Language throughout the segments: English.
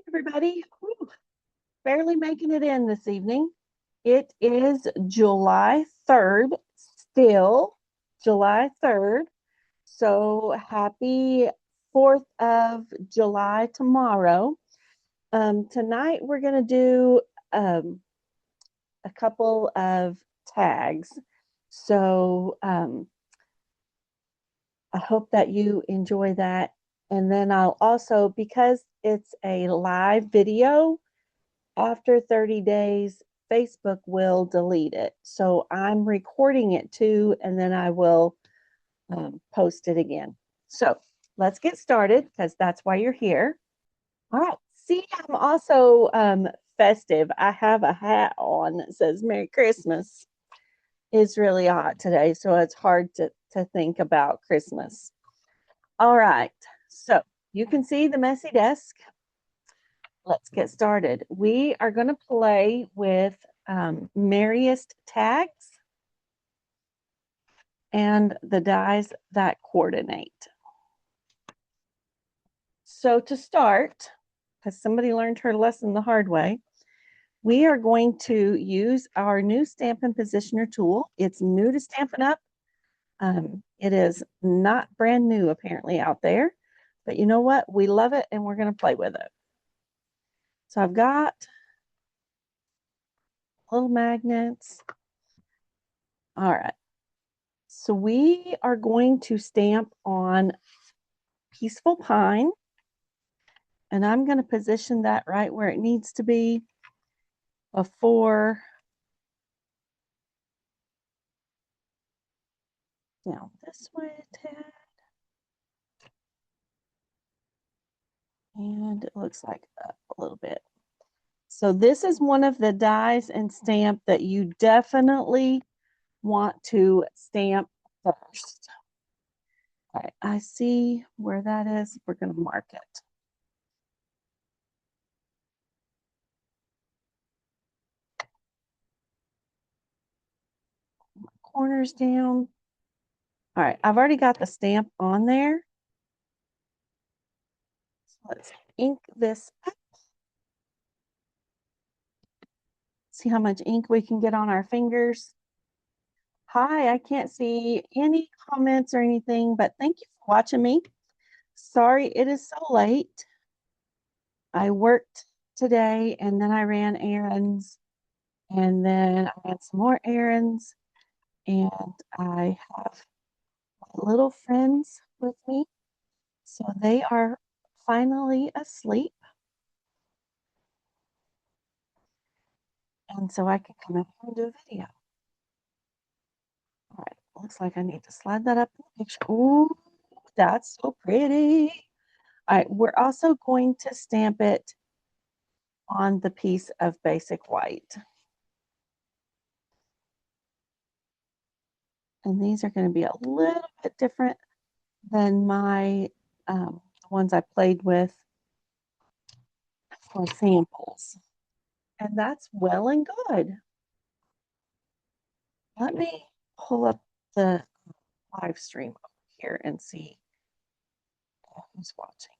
Everybody. Whew, barely making it in this evening. It is July 3rd, still July 3rd. So happy 4th of July tomorrow. Tonight we're going to do a couple of tags. So I hope that you enjoy that. And then I'll also, because it's a live video, after 30 days, Facebook will delete it. So I'm recording it too, and then I will post it again. So let's get started because that's why you're here. All right. See, I'm also festive. I have a hat on that says Merry Christmas. It's really hot today, so it's hard to think about Christmas. All right. So you can see the messy desk. Let's get started. We are going to play with Merriest tags and the dies that coordinate. So to start, because somebody learned her lesson the hard way, we are going to use our new Stampin' Positioner tool. It's new to Stampin' Up. It is not brand new apparently out there, but you know what? We love it and we're going to play with it. So I've got little magnets. All right. So we are going to stamp on Peaceful Pine, and I'm going to position that right where it needs to be before down this way a tad. And it looks like up a little bit. So this is one of the dies and stamp that you definitely want to stamp first. All right, I see where that is. We're going to mark it. Corners down. All right, I've already got the stamp on there. So let's ink this up. See how much ink we can get on our fingers. Hi, I can't see any comments or anything, but thank you for watching me. Sorry it is so late. I worked today and then I ran errands and then I ran some more errands and I have my little friends with me. So they are finally asleep. And so I can come in here and do a video. All right, looks like I need to slide that up in the picture. Ooh, that's so pretty. All right, we're also going to stamp it on the piece of basic white. And these are going to be a little bit different than my ones I played with for samples. And that's well and good. Let me pull up the live stream over here and see who's watching.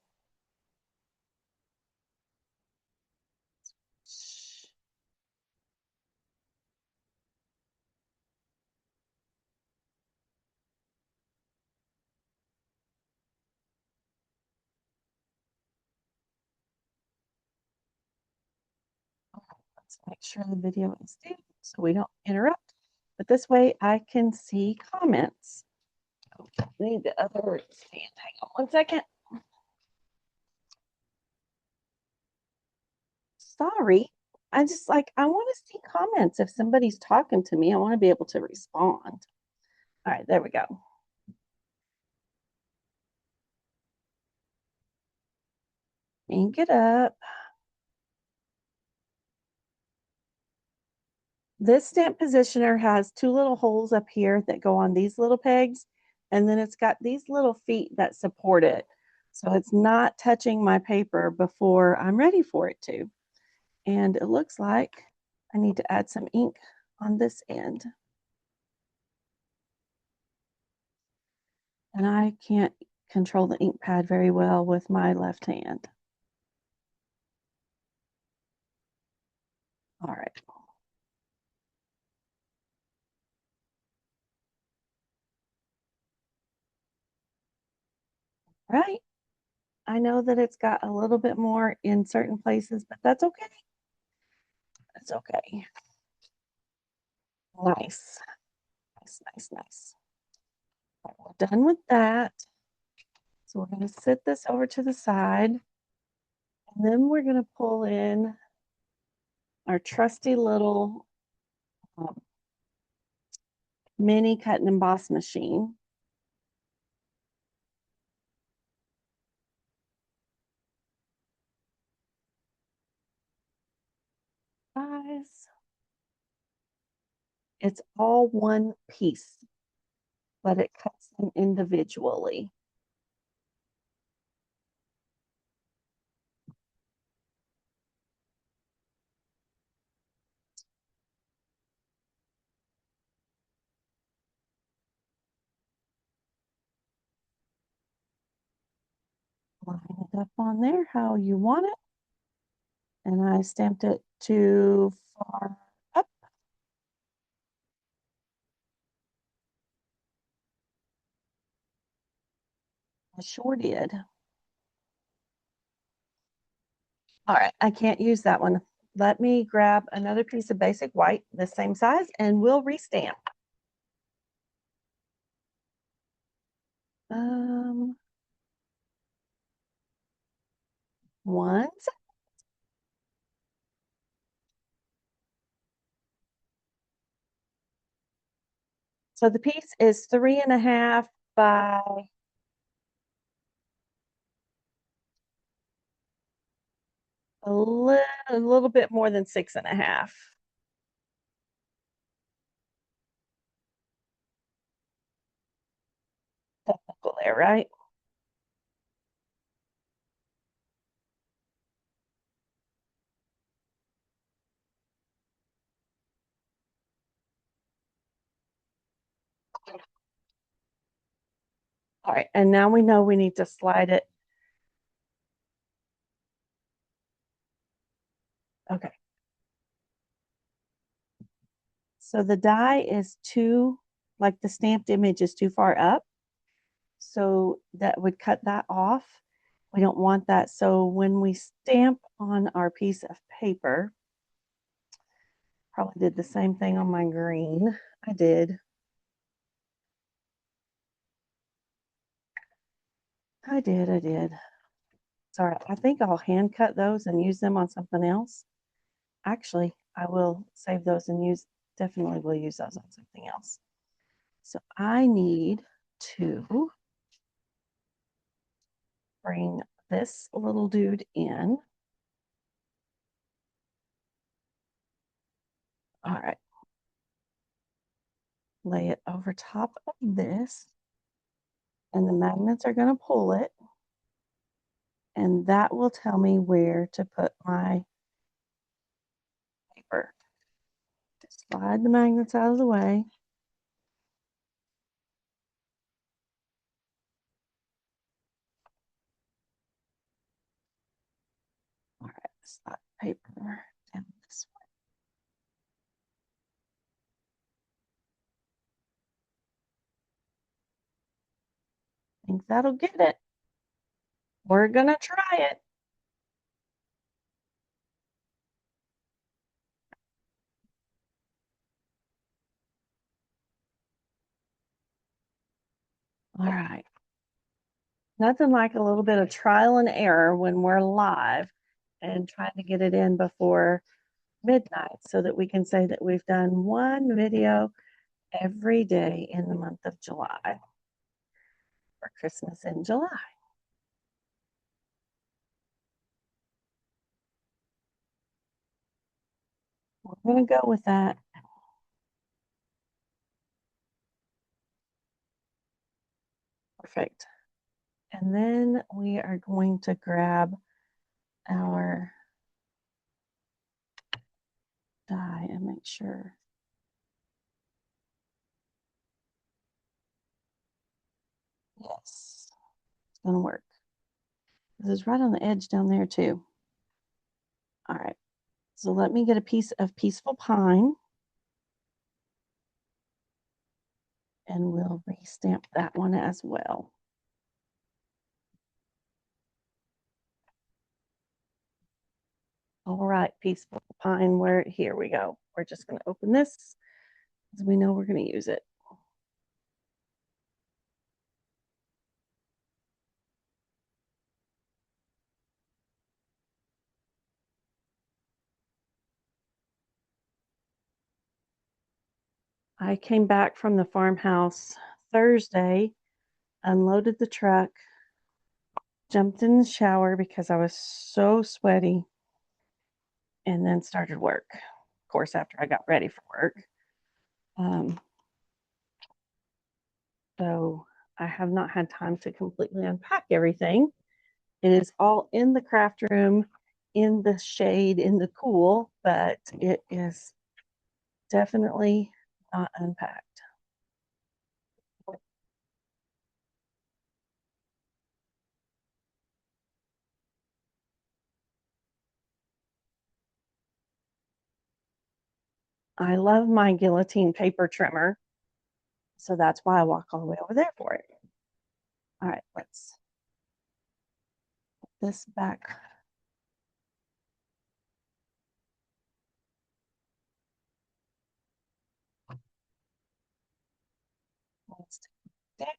Let's make sure the video is stable so we don't interrupt. But this way I can see comments. Okay, I need the other stand. Hang on one second. Sorry. I just I want to see comments. If somebody's talking to me, I want to be able to respond. All right, there we go. Ink it up. This stamp positioner has two little holes up here that go on these little pegs, and then it's got these little feet that support it. So it's not touching my paper before I'm ready for it to. And it looks like I need to add some ink on this end. And I can't control the ink pad very well with my left hand. All right. Right. I know that it's got a little bit more in certain places, but that's okay. That's okay. Nice. Nice, nice, nice. All right, we're done with that. So we're going to sit this over to the side. And then we're going to pull in our trusty little um, mini cut and emboss machine. Guys, it's all one piece, but it cuts them individually. Line it up on there how you want it. And I stamped it too far up. I sure did. All right, I can't use that one. Let me grab another piece of basic white, the same size, and we'll restamp. Um, one. So the piece is 3.5 by a little bit more than 6.5. Technical there, right? All right, and now we know we need to slide it. Okay. So the die is too, like the stamped image is too far up. So that would cut that off. We don't want that. So when we stamp on our piece of paper, probably did the same thing on my green. I did. I did. Sorry, I think I'll hand cut those and use them on something else. Actually, I will save those and definitely will use those on something else. So I need to bring this little dude in. All right. Lay it over top of this, and the magnets are going to pull it, and that will tell me where to put my paper. Just slide the magnets out of the way. All right, slide paper down this way. I think that'll get it. We're going to try it. All right. Nothing like a little bit of trial and error when we're live and trying to get it in before midnight so that we can say that we've done one video every day in the month of July for Christmas in July. We're going to go with that. Perfect. And then we are going to grab our die and make sure. Yes, it's going to work. This is right on the edge down there too. All right. So let me get a piece of Peaceful Pine and we'll restamp that one as well. All right, Peaceful Pine, here we go. We're just going to open this because we know we're going to use it. I came back from the farmhouse Thursday, unloaded the truck, jumped in the shower because I was so sweaty, and then started work. Of course, after I got ready for work. So I have not had time to completely unpack everything. It is all in the craft room, in the shade, in the cool, but it is definitely not unpacked. I love my guillotine paper trimmer, so that's why I walk all the way over there for it. All right, let's put this back. Let's take it.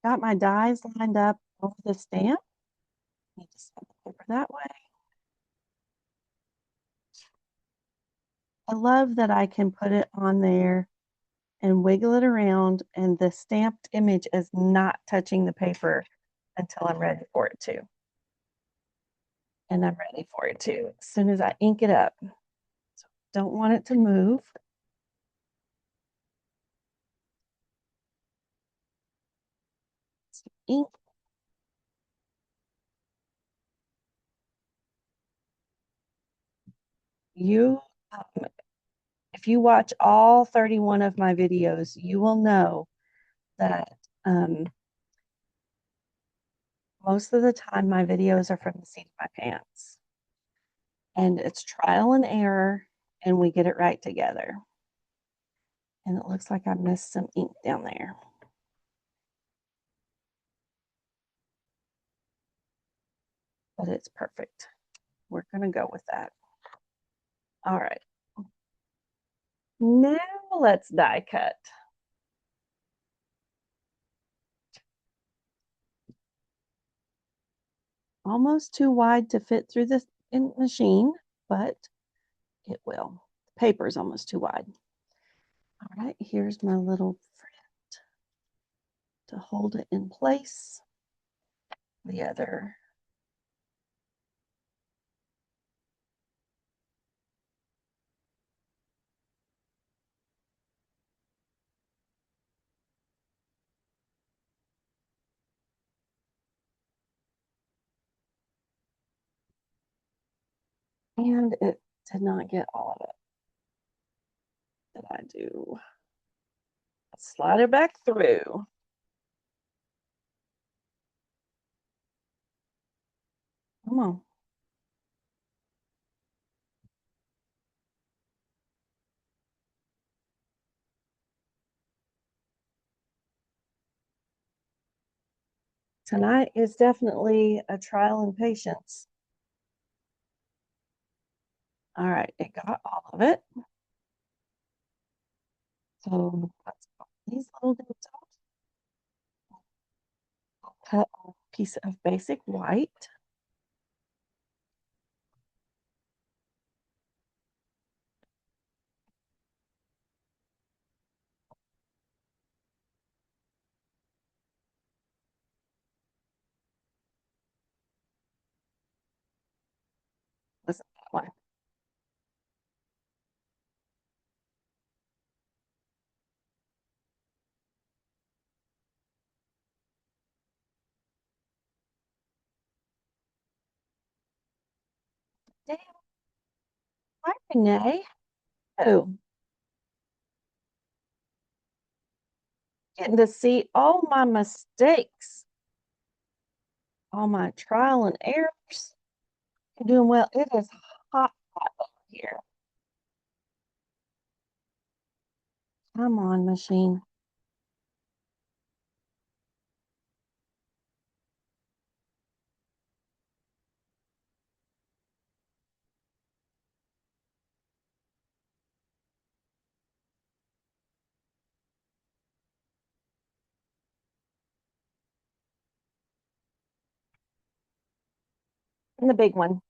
Got my dies lined up over the stamp. Need to set the paper that way. I love that I can put it on there and wiggle it around, and the stamped image is not touching the paper until I'm ready for it to. And I'm ready for it to as soon as I ink it up. So don't want it to move. Ink. You, if you watch all 31 of my videos, you will know that most of the time my videos are from the seat of my pants. And it's trial and error, and we get it right together. And it looks like I missed some ink down there. But it's perfect. We're going to go with that. All right. Now let's die cut. Almost too wide to fit through the machine, but it will. The paper is almost too wide. All right, here's my little fret to hold it in place. The other. And it did not get all of it. Did I do? Slide it back through. Come on. Tonight is definitely a trial in patience. All right, it got all of it. So let's pop these little bits off. Cut a piece of basic white. Listen, one. Damn. Hi, Renee. Oh, Getting to see all my mistakes, all my trial and errors. You're doing well. It is hot, hot over here. Come on, machine. And the big one.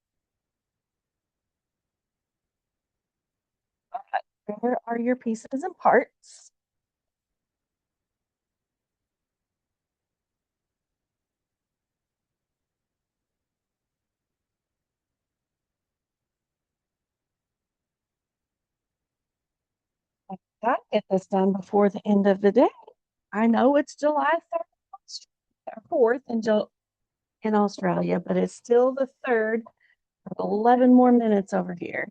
All right. Where are your pieces and parts? I got to get this done before the end of the day. I know it's July 3rd, 4th in Australia, but it's still the 3rd. 11 more minutes over here.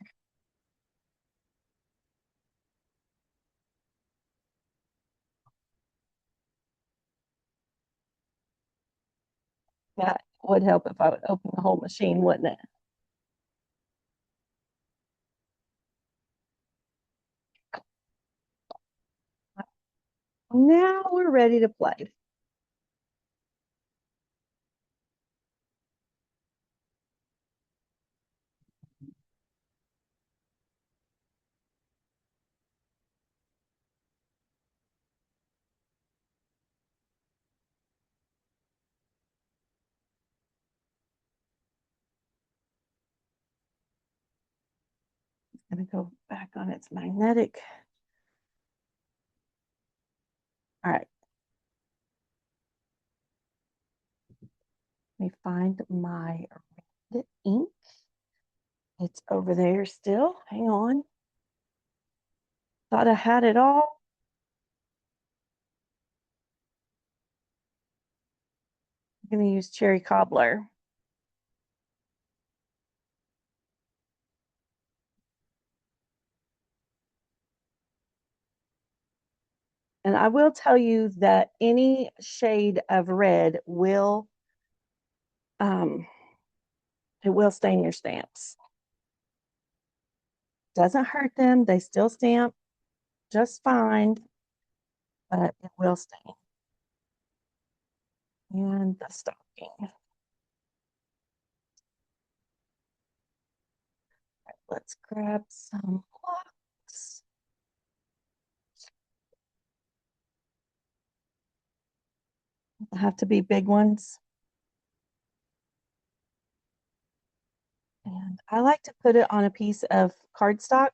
That would help if I would open the whole machine, wouldn't it? Now we're ready to play. It's going to go back on its magnetic. All right. Let me find my red ink. It's over there still. Hang on. Thought I had it all. I'm going to use cherry cobbler. And I will tell you that any shade of red it will stain your stamps. Doesn't hurt them. They still stamp just fine, but it will stain. And the stocking. Right, let's grab some blocks. They have to be big ones. And I like to put it on a piece of cardstock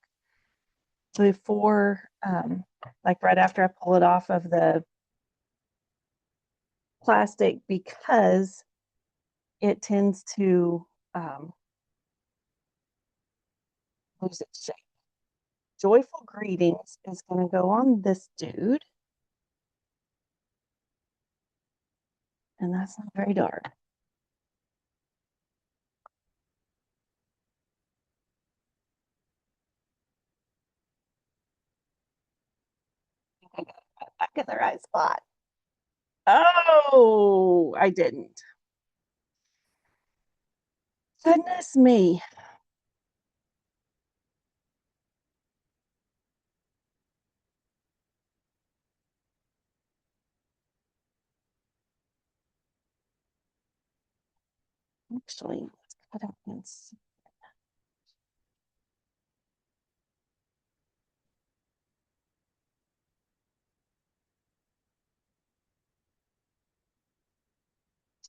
before, like right after I pull it off of the plastic, because it tends to lose its shape. Joyful Greetings is going to go on this dude. And that's not very dark. I got it back in the right spot. Oh, I didn't. Goodness me. Actually, let's cut out and see.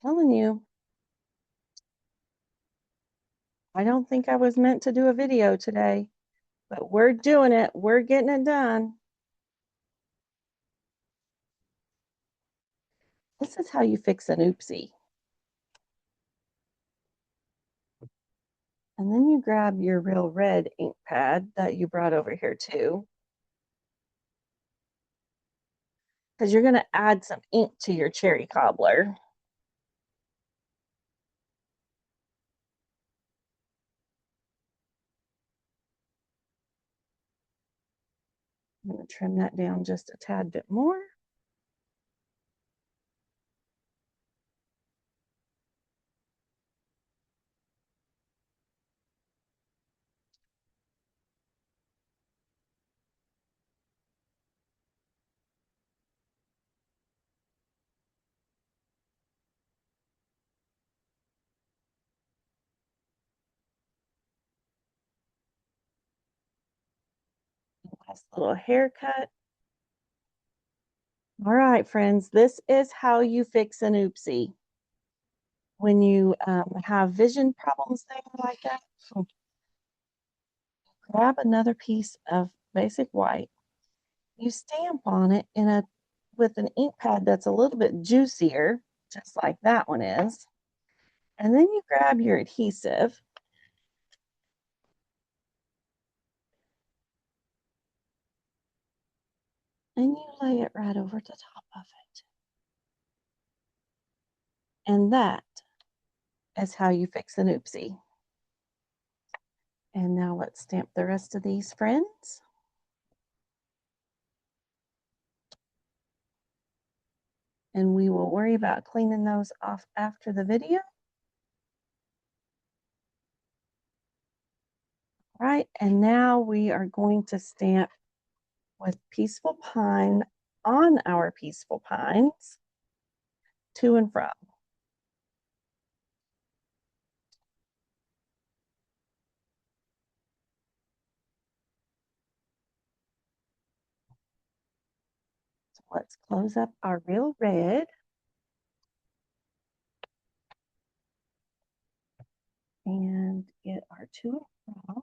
Telling you, I don't think I was meant to do a video today, but we're doing it. We're getting it done. This is how you fix an oopsie. And then you grab your real red ink pad that you brought over here too, because you're going to add some ink to your cherry cobbler. I'm going to trim that down just a tad bit more. Last little haircut. All right, friends, this is how you fix an oopsie. When you have vision problems there like that, grab another piece of basic white. You stamp on it with an ink pad that's a little bit juicier, just like that one is. And then you grab your adhesive. And you lay it right over the top of it. And that is how you fix an oopsie. And now let's stamp the rest of these friends. And we will worry about cleaning those off after the video. All right, and now we are going to stamp with Peaceful Pine on our Peaceful Pines, to and from. So let's close up our real red. And get our to and from.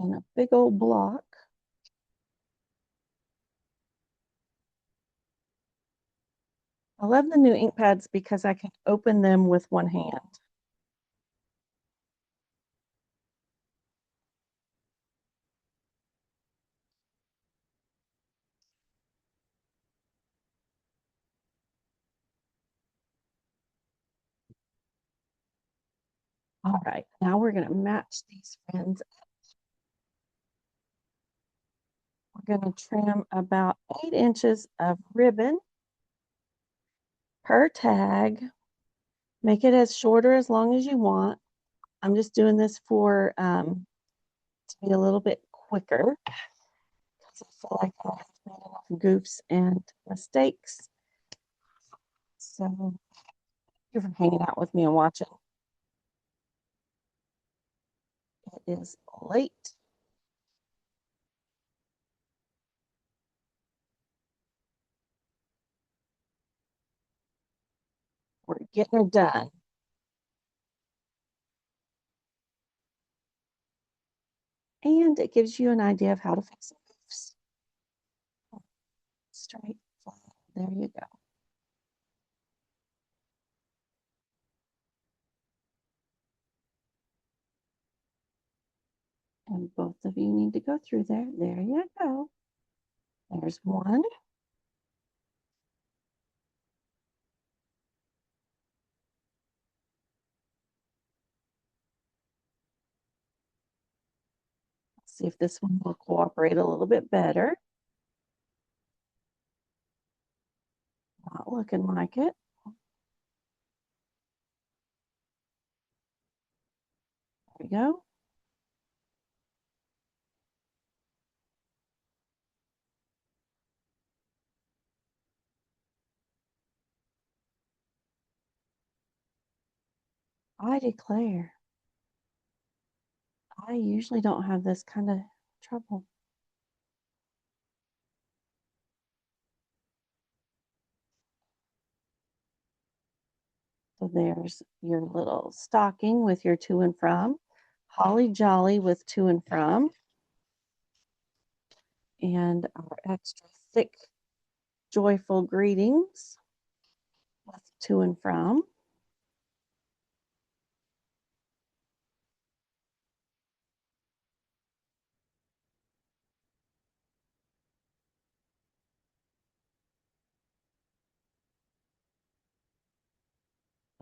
In a big old block. I love the new ink pads because I can open them with one hand. All right, now we're going to match these friends. We're going to trim about 8 inches of ribbon per tag. Make it as short or as long as you want. I'm just doing this for to be a little bit quicker because I feel like I have made enough goofs and mistakes. So thank you for hanging out with me and watching. It is late. We're getting it done. And it gives you an idea of how to fix some goofs. Straight, flat. There you go. And both of you need to go through there. There you go. There's one. Let's see if this one will cooperate a little bit better. Not looking like it. There we go. I declare, I usually don't have this kind of trouble. So there's your little stocking with your to and from, Holly Jolly with to and from, and our extra thick, joyful greetings with to and from.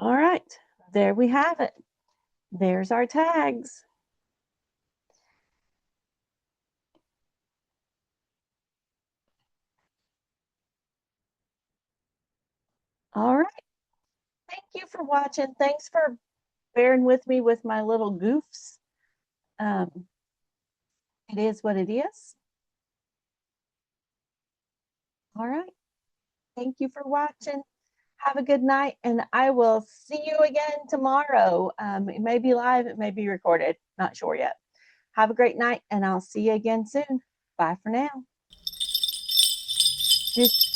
All right, there we have it. There's our tags. All right. Thank you for watching. Thanks for bearing with me with my little goofs. It is what it is. All right. Thank you for watching. Have a good night, and I will see you again tomorrow. It may be live, it may be recorded. Not sure yet. Have a great night, and I'll see you again soon. Bye for now. Just